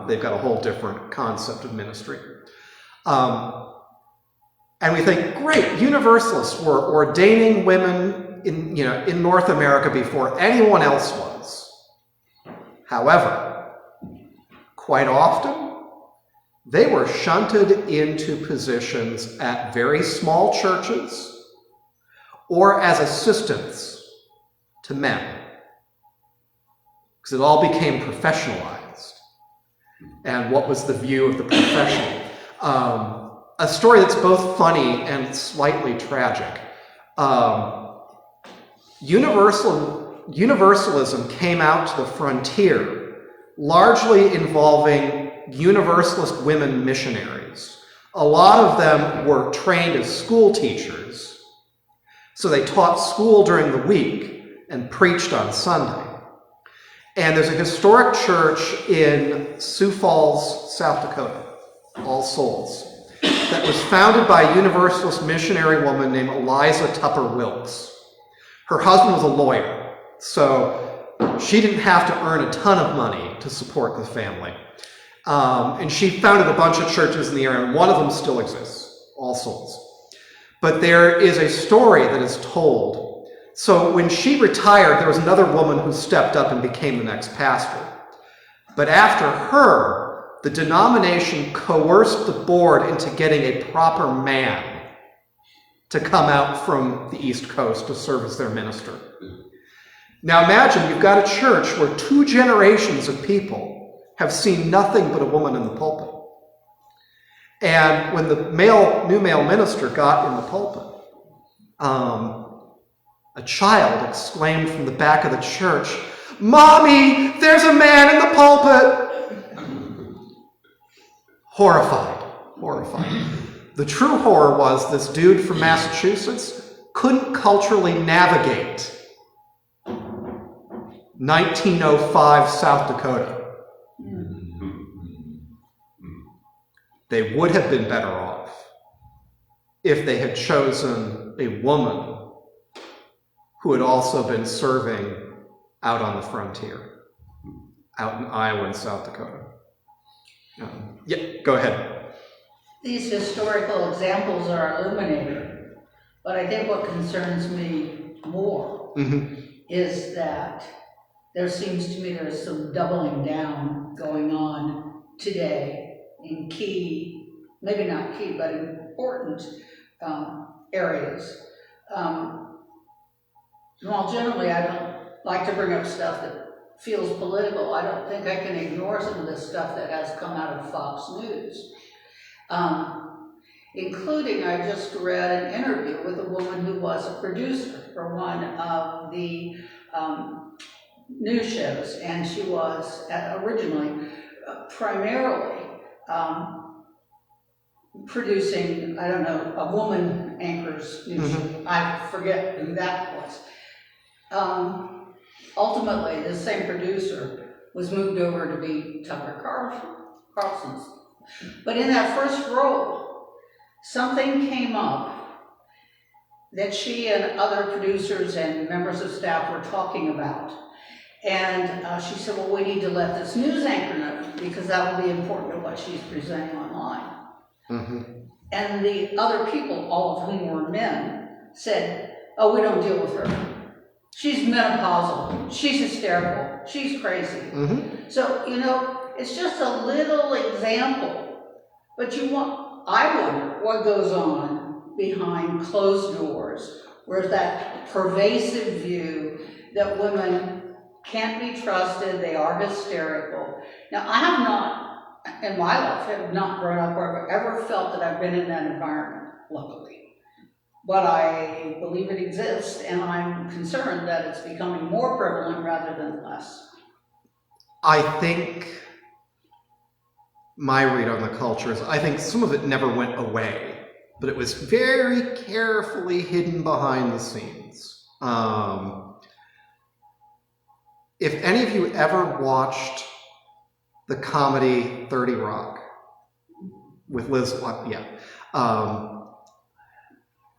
They've got a whole different concept of ministry. And we think, great, Universalists were ordaining women in North America before anyone else was. However, quite often, they were shunted into positions at very small churches or as assistants to men, because it all became professionalized. And what was the view of the profession? A story that's both funny and slightly tragic. Universalism came out to the frontier, largely involving Universalist women missionaries. A lot of them were trained as school teachers, so they taught school during the week and preached on Sunday. And there's a historic church in Sioux Falls, South Dakota, All Souls, that was founded by a Universalist missionary woman named Eliza Tupper Wilkes. Her husband was a lawyer, so she didn't have to earn a ton of money to support the family. And she founded a bunch of churches in the area, and one of them still exists, All Souls. But there is a story that is told. So when she retired, there was another woman who stepped up and became the next pastor. But after her, the denomination coerced the board into getting a proper man to come out from the East Coast to serve as their minister. Now imagine you've got a church where 2 generations of people have seen nothing but a woman in the pulpit. And when the new male minister got in the pulpit, a child exclaimed from the back of the church, "Mommy, there's a man in the pulpit!" Horrified. The true horror was this dude from Massachusetts couldn't culturally navigate 1905 South Dakota. They would have been better off if they had chosen a woman who had also been serving out on the frontier, out in Iowa and South Dakota. Go ahead. These historical examples are illuminating, but I think what concerns me more is that there seems to me there's some doubling down going on today in key, maybe not key, but important areas. Well, generally I don't like to bring up stuff that feels political. I don't think I can ignore some of this stuff that has come out of Fox News. Including, I just read an interview with a woman who was a producer for one of the news shows, and she was originally primarily producing, I don't know, a woman anchor's news show. I forget who that was. Ultimately, the same producer was moved over to be Tucker Carlson's. But in that first role, something came up that she and other producers and members of staff were talking about. And she said, well, we need to let this news anchor know, because that will be important to what she's presenting online. And the other people, all of whom were men, said, oh, we don't deal with her. She's menopausal, she's hysterical, she's crazy. So, it's just a little example, but I wonder what goes on behind closed doors, where that pervasive view that women can't be trusted, they are hysterical. Now, I have not, in my life, have not grown up where I've ever felt that I've been in that environment, luckily. But I believe it exists, and I'm concerned that it's becoming more prevalent rather than less. I think my read on the culture is, I think some of it never went away, but it was very carefully hidden behind the scenes. If any of you ever watched the comedy 30 Rock with Liz,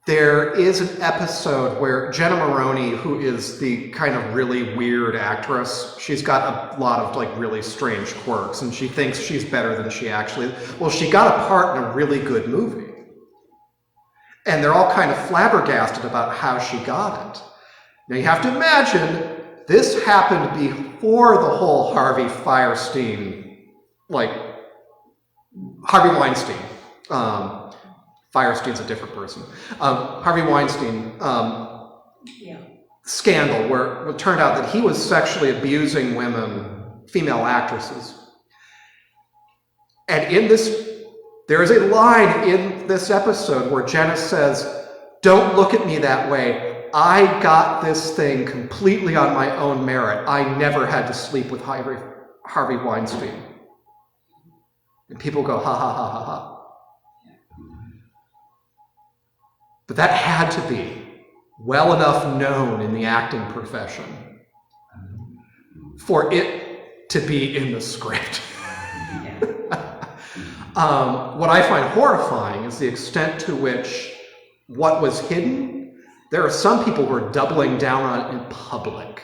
There is an episode where Jenna Maroney, who is the kind of really weird actress, she's got a lot of like really strange quirks, and she thinks she's better than she actually is. Well, she got a part in a really good movie. And they're all kind of flabbergasted about how she got it. Now you have to imagine, this happened before the whole Harvey Weinstein, Firestein's a different person. Harvey Weinstein scandal, where it turned out that he was sexually abusing women, female actresses. And there is a line in this episode where Jenna says, "Don't look at me that way. I got this thing completely on my own merit. I never had to sleep with Harvey Weinstein." And people go, ha ha ha ha ha. But that had to be well enough known in the acting profession for it to be in the script. What I find horrifying is the extent to which what was hidden, there are some people who are doubling down on it in public.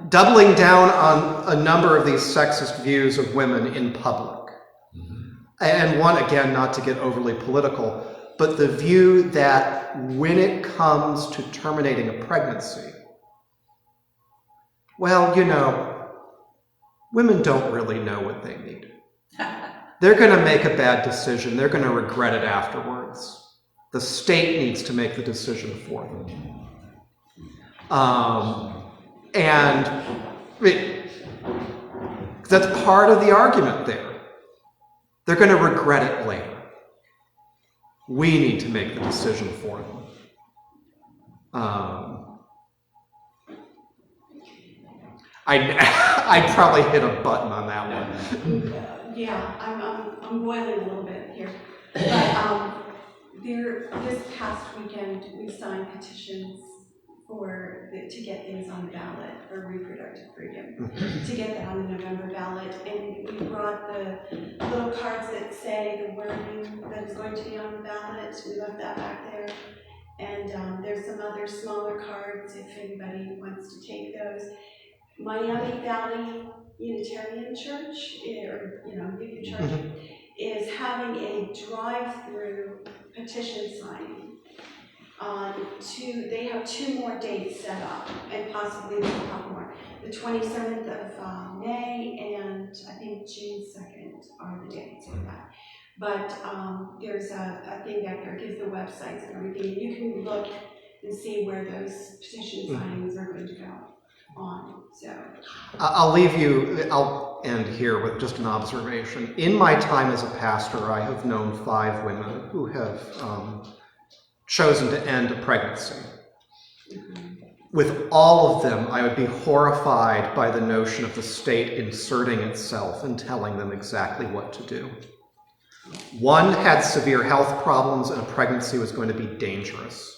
Doubling down on a number of these sexist views of women in public. And one, again, not to get overly political, but the view that when it comes to terminating a pregnancy, well, women don't really know what they need. They're going to make a bad decision. They're going to regret it afterwards. The state needs to make the decision for them. That's part of the argument there. They're going to regret it later. We need to make the decision for them. I'd probably hit a button on that one. Yeah, I'm boiling a little bit here. But this past weekend, we signed petitions to get things on the ballot for reproductive freedom, to get that on the November ballot. And we brought the little cards that say the wording that is going to be on the ballot. We left that back there. And there's some other smaller cards if anybody wants to take those. Miami Valley Unitarian Church, or Union Church, is having a drive-through petition signing. They have 2 more dates set up, and possibly there's a couple more. The 27th of May and I think June 2nd are the dates for that. But there's a thing back there, it gives the websites and everything. You can look and see where those petition signings are going to go on. So I'll end here with just an observation. In my time as a pastor, I have known 5 women who have chosen to end a pregnancy. With all of them, I would be horrified by the notion of the state inserting itself and telling them exactly what to do. One had severe health problems and a pregnancy was going to be dangerous.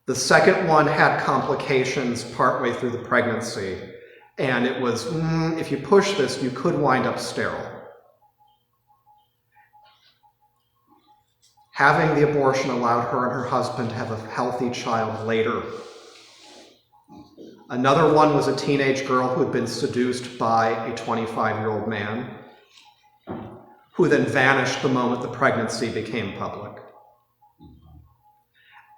The second one had complications partway through the pregnancy, and it was, if you push this, you could wind up sterile. Having the abortion allowed her and her husband to have a healthy child later. Another one was a teenage girl who had been seduced by a 25-year-old man, who then vanished the moment the pregnancy became public.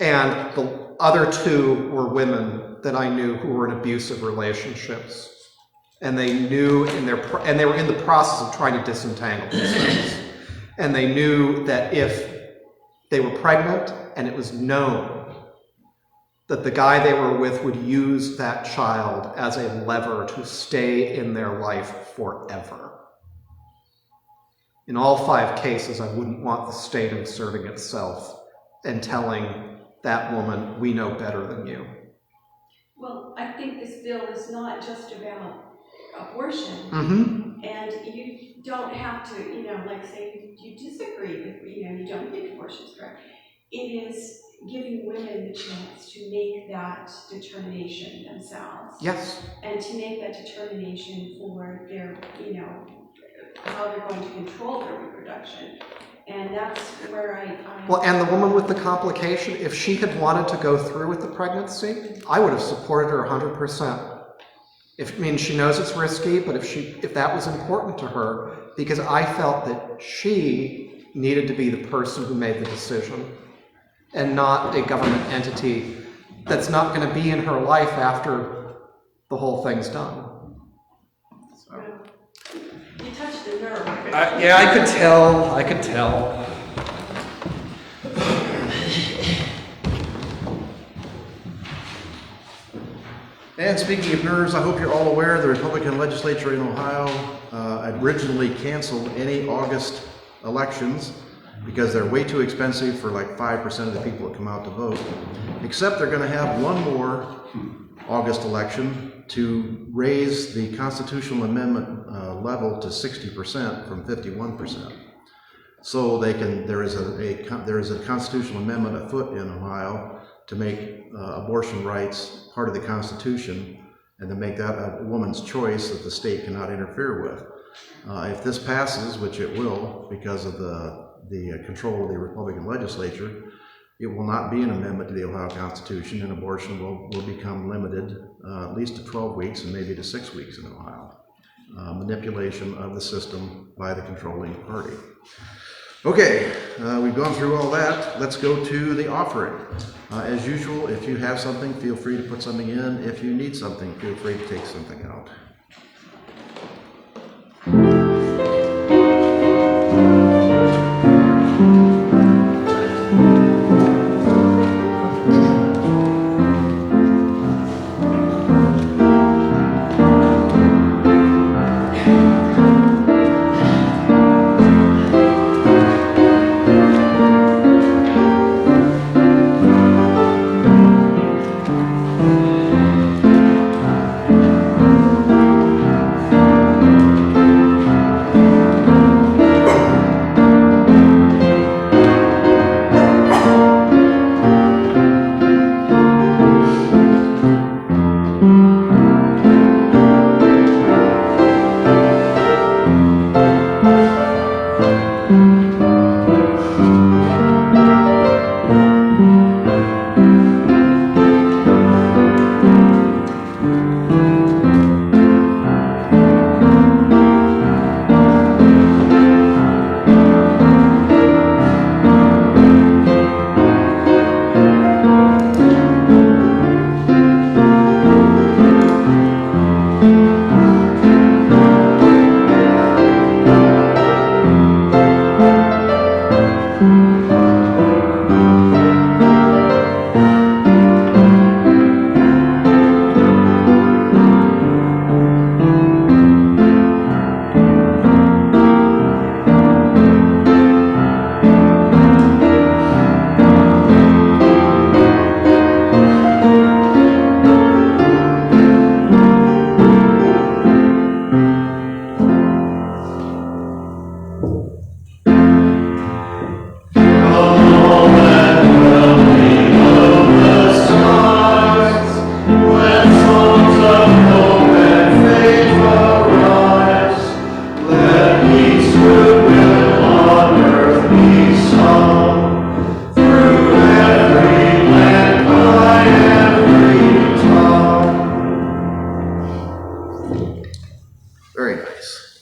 And the other 2 were women that I knew who were in abusive relationships. And they knew and they were in the process of trying to disentangle themselves. And they knew that if they were pregnant and it was known that the guy they were with would use that child as a lever to stay in their life forever. In all 5 cases, I wouldn't want the state inserting itself and telling that woman, we know better than you. well, I think this bill is not just about abortion. And you don't have to, say you disagree with, you don't think abortion is correct. It is giving women the chance to make that determination themselves. Yes. And to make that determination for their, how they're going to control their reproduction. And that's where I. Well, and the woman with the complication, if she had wanted to go through with the pregnancy, I would have supported her 100%. I mean, she knows it's risky, but if that was important to her, because I felt that she needed to be the person who made the decision and not a government entity that's not going to be in her life after the whole thing's done. You touched the nerve. Yeah, I could tell. And speaking of nerves, I hope you're all aware the Republican legislature in Ohio originally canceled any August elections because they're way too expensive for like 5% of the people that come out to vote. Except they're going to have one more August election to raise the constitutional amendment level to 60% from 51%. So there is a constitutional amendment afoot in Ohio to make abortion rights part of the Constitution and to make that a woman's choice that the state cannot interfere with. If this passes, which it will because of the control of the Republican legislature, it will not be an amendment to the Ohio Constitution, and abortion will become limited at least to 12 weeks and maybe to 6 weeks in Ohio. Manipulation of the system by the controlling party. Okay, we've gone through all that. Let's go to the offering. As usual, if you have something, feel free to put something in. If you need something, feel free to take something out.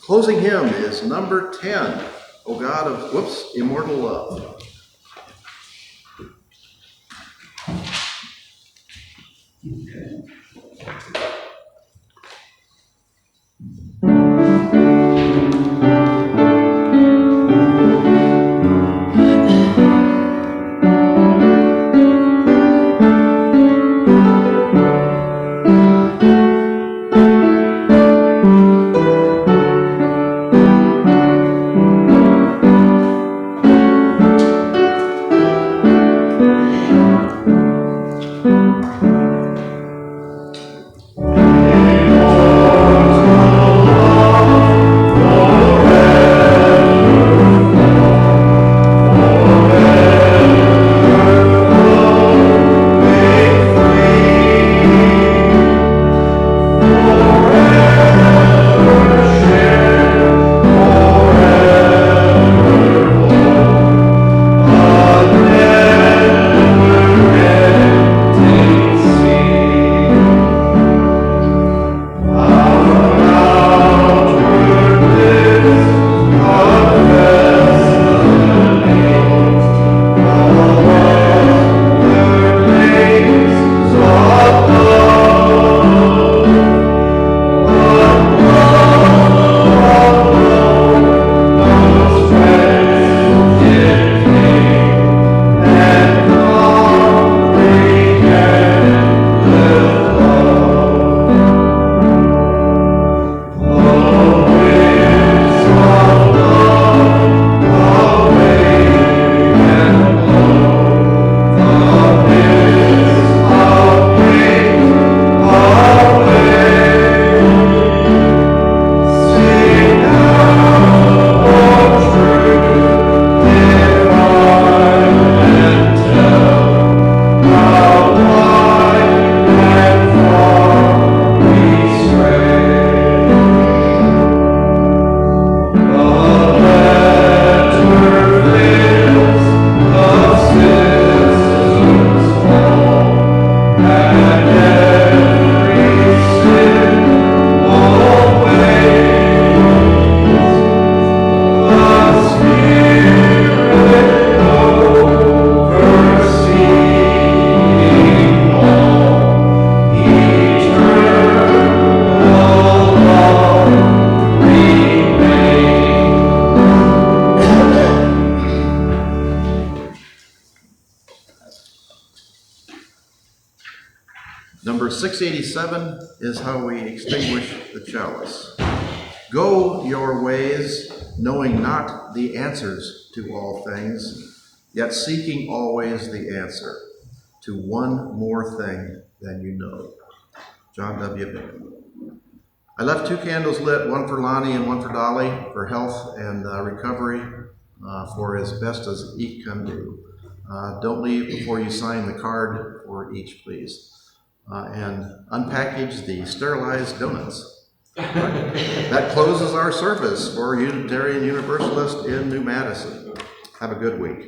Closing hymn is number 10, O God of, immortal love. 687 is how we extinguish the chalice. Go your ways, knowing not the answers to all things, yet seeking always the answer to one more thing than you know. John W. Bacon. I left 2 candles lit, one for Lonnie and one for Dolly, for health and recovery, for as best as each can do. Don't leave before you sign the card for each, please. And unpackage the sterilized donuts. That closes our service for Unitarian Universalist in New Madison. Have a good week.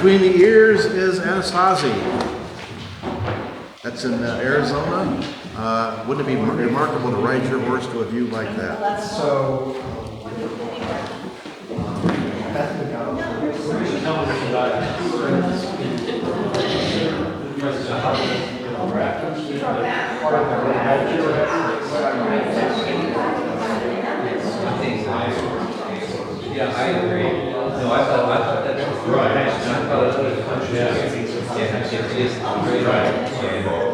Between the ears is Anastasia. That's in Arizona. Wouldn't it be remarkable to ride your horse to a view like that? So, Yeah, I agree. No, I thought that was right. I thought it was a country. Yeah, it's just great.